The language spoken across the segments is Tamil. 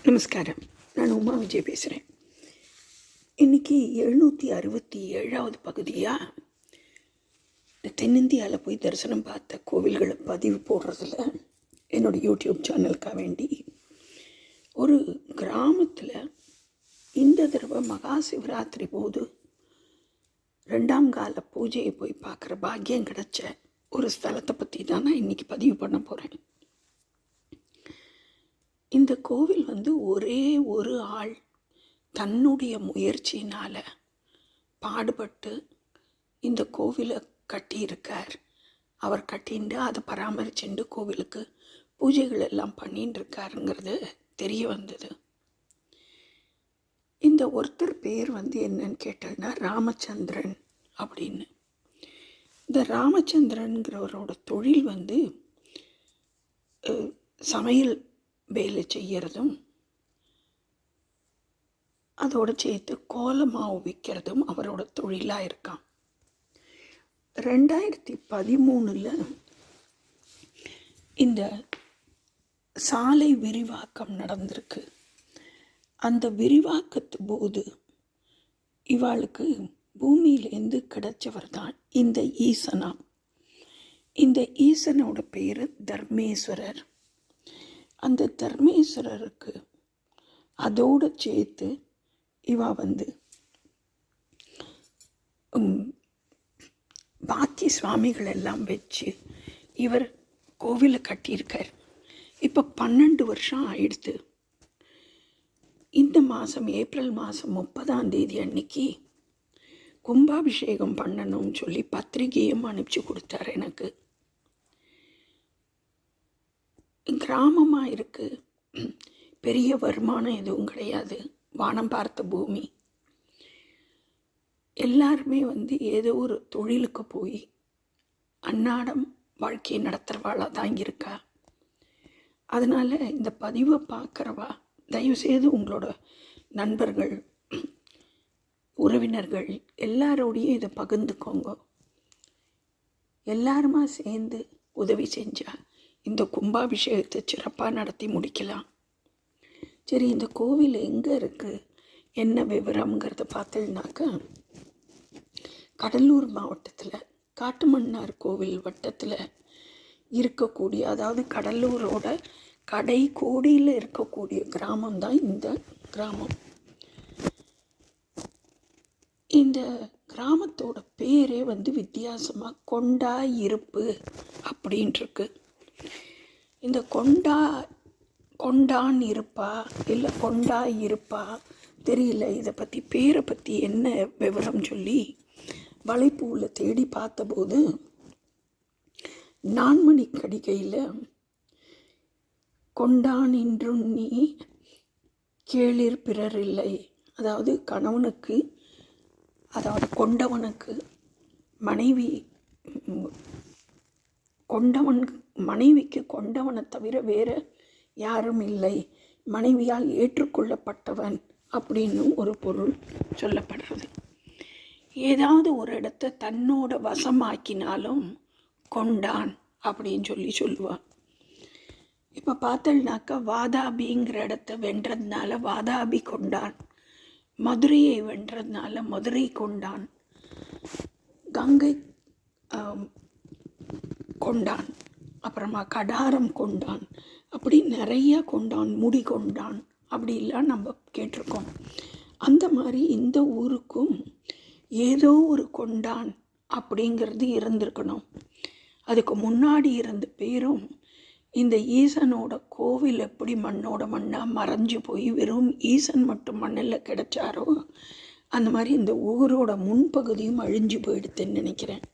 நமஸ்காரம். நான் உமா விஜய் பேசுகிறேன். இன்றைக்கி 767வது பகுதியாக தென்னிந்தியாவில் போய் தரிசனம் பார்த்த கோவில்களை பதிவு போடுறதில் என்னோடய யூடியூப் சேனலுக்காக வேண்டி ஒரு கிராமத்தில் இந்த தடவை மகா சிவராத்திரி போது 2ஆம் கால பூஜையை போய் பார்க்குற பாக்கியம் கிடச்ச ஒரு ஸ்தலத்தை பற்றி தான் நான் இன்றைக்கி பதிவு பண்ண போகிறேன். இந்த கோவில் ஒரே ஒரு ஆள் தன்னுடைய முயற்சியினால் பாடுபட்டு இந்த கோவிலை கட்டியிருக்கார். அவர் கட்டிண்டு அதை பராமரிச்சுட்டு கோவிலுக்கு பூஜைகள் எல்லாம் பண்ணின்னு இருக்காருங்கிறது தெரிய வந்தது. இந்த ஒருத்தர் பேர் என்னன்னு கேட்டதுன்னா ராமச்சந்திரன் அப்படின்னு. இந்த ராமச்சந்திரன்கிறவரோட தொழில் சமையல் வேலை செய்கிறதும் அதோடு சேர்த்து கோலமாவு விற்கிறதும் அவரோட தொழிலாக இருக்கான். 2013 இந்த சாலை விரிவாக்கம் நடந்திருக்கு. அந்த விரிவாக்கத்து போது இவாளுக்கு பூமியிலேருந்து கிடைச்சவர் தான் இந்த ஈசனா. இந்த ஈசனோட பேர் தர்மேஸ்வரர். அந்த தர்மேஸ்வரருக்கு அதோடு சேர்த்து இவா பாத்தி சுவாமிகள் எல்லாம் வச்சு இவர் கோவிலை கட்டியிருக்கார். இப்போ 12 வருஷம் ஆயிடுத்து. இந்த மாதம் ஏப்ரல் மாதம் 30ஆம் தேதி அன்னைக்கு கும்பாபிஷேகம் பண்ணணும்னு சொல்லி பத்திரிகையும் அனுப்பிச்சி கொடுத்தார் எனக்கு. கிராமமாக இருக்குது, பெரிய வருமானம் எதுவும் கிடையாது, வானம் பார்த்த பூமி. எல்லாருமே ஏதோ ஒரு தொழிலுக்கு போய் அன்னாடம் வாழ்க்கையை நடத்துகிறவாளாக தான் இருக்கா. அதனால் இந்த பதிவை பார்க்குறவா தயவுசெய்து உங்களோட நண்பர்கள், உறவினர்கள் எல்லாரோடையும் இதை பகிர்ந்துக்கோங்க. எல்லாருமா சேர்ந்து உதவி செஞ்சால் இந்த கும்பாபிஷேகத்தை சிறப்பாக நடத்தி முடிக்கலாம். சரி, இந்த கோவில் எங்கே இருக்குது, என்ன விவரம்ங்கிறத பார்த்தீங்கன்னாக்கா, கடலூர் மாவட்டத்தில் காட்டுமன்னார் கோவில் வட்டத்தில் இருக்கக்கூடிய, அதாவது கடலூரோட கடை கோடியில் இருக்கக்கூடிய கிராமம் தான் இந்த கிராமம். இந்த கிராமத்தோட பேரே வித்தியாசமாக கொண்டா இருப்பு அப்படின்ட்டுருக்கு. இந்த கொண்டான் இருப்பா இல்லை கொண்டா இருப்பா தெரியல. இதை பற்றி பேரை பற்றி என்ன விவரம் சொல்லி வலைப்பூவில் தேடி பார்த்தபோது நான்மணி கடிகையில் கொண்டான் இன்றும் நீ கேளிர் பிறர் இல்லை, அதாவது கணவனுக்கு, அதாவது கொண்டவனுக்கு மனைவிக்கு கொண்டவனை தவிர வேறு யாரும் இல்லை, மனைவியால் ஏற்றுக்கொள்ளப்பட்டவன் அப்படின்னு ஒரு பொருள் சொல்லப்படுறது. ஏதாவது ஒரு இடத்த தன்னோட வசமாக்கினாலும் கொண்டான் அப்படின்னு சொல்லுவான். இப்போ பார்த்தோம்னாக்கா வாதாபிங்கிற இடத்த வென்றதுனால வாதாபி கொண்டான், மதுரையை வென்றதுனால மதுரை கொண்டான், கங்கை கொண்டான், அப்புறமா கடாரம் கொண்டான், அப்படி நிறைய கொண்டான், முடி கொண்டான் அப்படிலாம் நம்ம கேட்டிருக்கோம். அந்த மாதிரி இந்த ஊருக்கும் ஏதோ ஒரு கொண்டான் அப்படிங்கிறது இருந்திருக்கணும். அதுக்கு முன்னாடி இருந்த பேரும் இந்த ஈசனோட கோவில் எப்படி மண்ணோட மண்ணாக மறைஞ்சு போய் வெறும் ஈசன் மட்டும் மண்ணில் கிடைச்சாரோ அந்த மாதிரி இந்த ஊரோட முன்பகுதியும் அழிஞ்சு போயிடுதுன்னு நினைக்கிறேன்.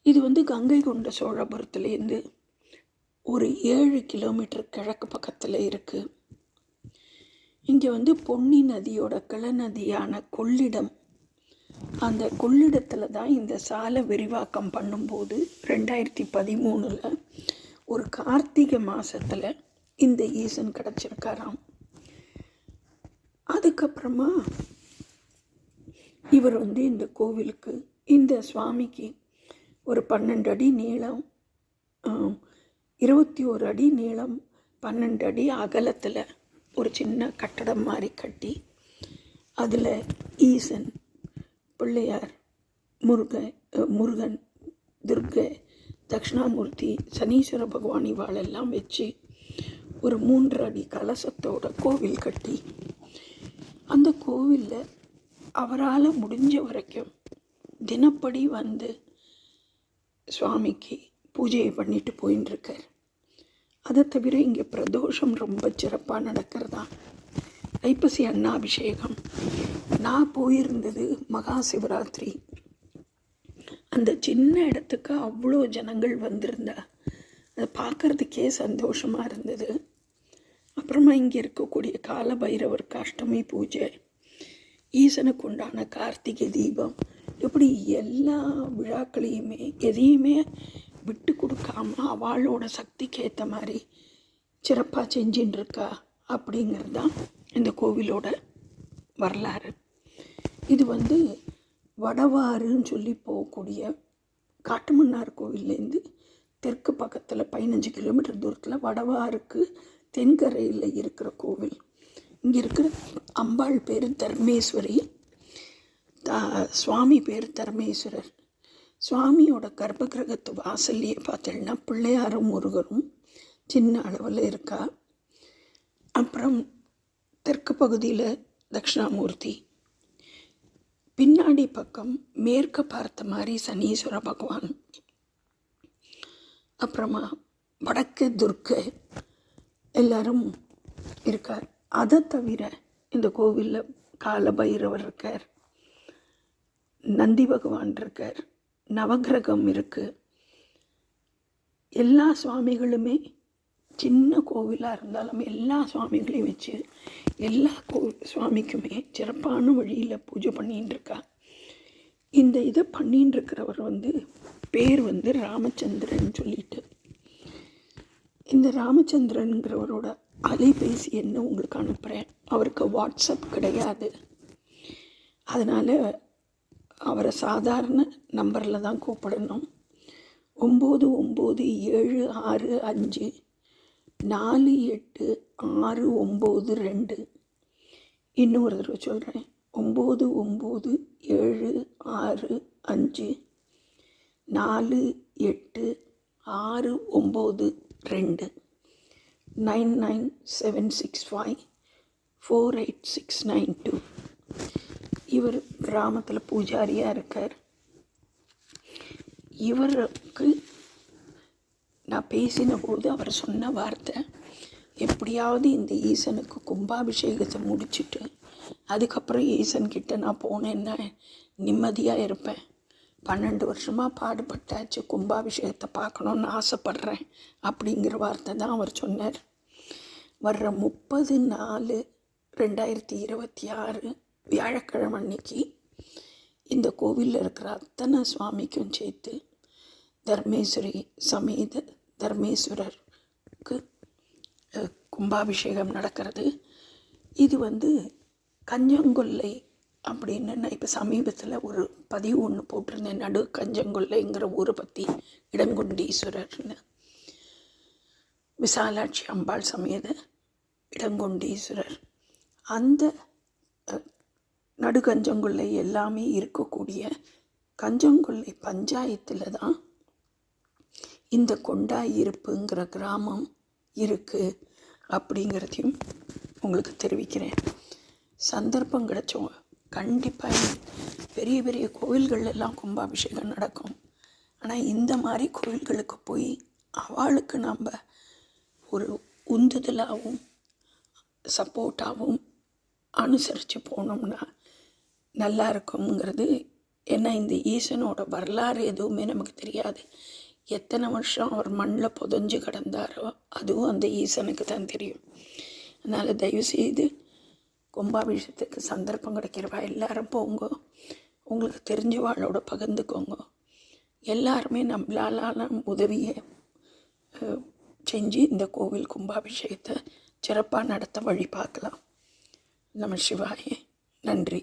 இது கங்கை கொண்ட சோழபுரத்துலேருந்து ஒரு 7 கிலோமீட்டர் கிழக்கு பக்கத்தில் இருக்குது. இங்கே பொன்னி நதியோட கிளநதியான கொள்ளிடம், அந்த கொள்ளிடத்தில் தான் இந்த சாலை விரிவாக்கம் பண்ணும்போது 2013 ஒரு கார்த்திகை மாதத்தில் இந்த ஈசன் கிடச்சிருக்காராம். அதுக்கப்புறமா இவர் இந்த கோவிலுக்கு, இந்த சுவாமிக்கு ஒரு 12 அடி நீளம், 21 அடி நீளம், 12 அடி அகலத்தில் ஒரு சின்ன கட்டடம் மாதிரி கட்டி அதில் ஈசன், பிள்ளையார், முருகன், துர்கை, தட்சிணாமூர்த்தி, சனீஸ்வர பகவான் இவாளெல்லாம் வச்சு ஒரு 3 அடி கலசத்தோட கோவில் கட்டி அந்த கோவிலில் அவரால் முடிஞ்ச வரைக்கும் தினப்படி வந்து சுவாமிக்கு பூஜையை பண்ணிட்டு போயின்னு இருக்கார். அதை தவிர இங்கே பிரதோஷம் ரொம்ப சிறப்பாக நடக்கிறதா. ஐப்பசி அன்னாபிஷேகம் நான் போயிருந்தது மகா சிவராத்திரி. அந்த சின்ன இடத்துக்கு அவ்வளோ ஜனங்கள் வந்திருந்தா அதை பார்க்குறதுக்கே சந்தோஷமாக இருந்தது. அப்புறமா இங்கே இருக்கக்கூடிய கால பைரவருக்கு அஷ்டமி பூஜை, ஈசனுக்கு உண்டான கார்த்திகை தீபம், இப்படி எல்லா விழாக்களையுமே எதையுமே விட்டு கொடுக்காம அவளோட சக்திக்கு ஏற்ற மாதிரி சிறப்பாக செஞ்சுட்டு இருக்கா. அப்படிங்கிறது தான் இந்த கோவிலோட வரலாறு. இது வந்து வடவாறுன்னு சொல்லி போகக்கூடிய காட்டுமன்னார் கோவில்லேருந்து தெற்கு பக்கத்தில் 15 கிலோமீட்டர் தூரத்தில் வடவாறுக்கு தென்கரையில் இருக்கிற கோவில். இங்கே இருக்கிற அம்பாள் பேர் தர்மேஸ்வரி, சுவாமி பேர் தர்மேஸ்வரர். சுவாமியோட கர்ப்பகிரகத்து வாசல்லையே பார்த்தீங்கன்னா பிள்ளையாரும் முருகரும் சின்ன அளவில் இருக்கா. அப்புறம் தெற்கு பகுதியில் தட்சிணாமூர்த்தி, பின்னாடி பக்கம் மேற்க பார்த்த மாதிரி சனீஸ்வர பகவான், அப்புறமா வடக்கு துர்க்கை எல்லாரும் இருக்கார். அதை தவிர இந்த கோவிலில் கால பைரவர் இருக்கார், நந்தி பகவான் இருக்கார், நவகிரகம் இருக்குது. எல்லா சுவாமிகளுமே சின்ன கோவிலாக இருந்தாலும் எல்லா சுவாமிகளையும் வச்சு எல்லா சுவாமிக்குமே சிறப்பான வழியில் பூஜை பண்ணின்னு இருக்கா. இந்த இதை பண்ணின்னு இருக்கிறவர் வந்து பேர் வந்து ராமச்சந்திரன் சொல்லிட்டு. இந்த ராமச்சந்திரனுங்கிறவரோட அலைபேசி என்ன உங்களுக்கு அனுப்புகிறேன். அவருக்கு வாட்ஸ்அப் கிடையாது, அதனால் அவரை சாதாரண நம்பரில் தான் கூப்பிடணும். 9975486992. இன்னொரு தடவை சொல்கிறேன், 9975486992. 9976548692. இவர் கிராமத்தில் பூஜாரியாக இருக்கார். இவருக்கு நான் பேசின போது அவர் சொன்ன வார்த்தை, எப்படியாவது இந்த ஈசனுக்கு கும்பாபிஷேகத்தை முடிச்சுட்டு அதுக்கப்புறம் ஈசன்கிட்ட நான் போனேன்னா நிம்மதியாக இருப்பேன். 12 வருஷமாக பாடுபட்டாச்சு, கும்பாபிஷேகத்தை பார்க்கணுன்னு ஆசைப்பட்றேன் அப்படிங்கிற வார்த்தை தான் அவர் சொன்னார். வர்ற 30/4/2026 வியாழக்கிழமை அன்னைக்கு இந்த கோவிலில் இருக்கிற அத்தனை சுவாமிக்கும் சேர்த்து தர்மேஸ்வரி சமேத தர்மேஸ்வரருக்கு கும்பாபிஷேகம் நடக்கிறது. இது வந்து கஞ்சங்கொல்லை அப்படின்னு நான் இப்போ சமீபத்தில் ஒரு பதிவு ஒன்று போட்டிருந்தேன், நடு கஞ்சங்கொல்லைங்கிற ஊரை பற்றி. இடங்கொண்டீஸ்வரர்னு, விசாலாட்சி அம்பாள் சமேத இடங்கொண்டீஸ்வரர். அந்த நடுகஞ்சங்கொல்லை எல்லாமே இருக்கக்கூடிய கஞ்சங்கொல்லை பஞ்சாயத்தில் தான் இந்த கொண்டாயிருப்புங்கிற கிராமம் இருக்குது அப்படிங்கிறதையும் உங்களுக்கு தெரிவிக்கிறேன். சந்தர்ப்பம் கிடைச்சவங்க கண்டிப்பாக பெரிய பெரிய கோவில்கள் எல்லாம் கும்பாபிஷேகம் நடக்கும். ஆனால் இந்த மாதிரி கோவில்களுக்கு போய் அவளுக்கு நம்ம ஒரு உந்துதலாகவும் சப்போர்ட்டாகவும் அனுசரித்து போனோம்னா நல்லா இருக்குங்கிறது. ஏன்னா இந்த ஈசனோட வரலாறு எதுவுமே நமக்கு தெரியாது. எத்தனை வருஷம் அவர் மண்ணில் புதஞ்சு கிடந்தாரோ அதுவும் அந்த ஈசனுக்கு தான் தெரியும். அதனால் தயவுசெய்து கும்பாபிஷேகத்துக்கு சந்தர்ப்பம் கிடைக்கிறவா எல்லாரும் போங்க, உங்களுக்கு தெரிஞ்சவாளோட பகிர்ந்துக்கோங்க. எல்லாருமே நம்மளால உதவியை செஞ்சு இந்த கோவில் கும்பாபிஷேகத்தை சிறப்பாக நடத்த வழி பார்க்கலாம். நம சிவாய. நன்றி.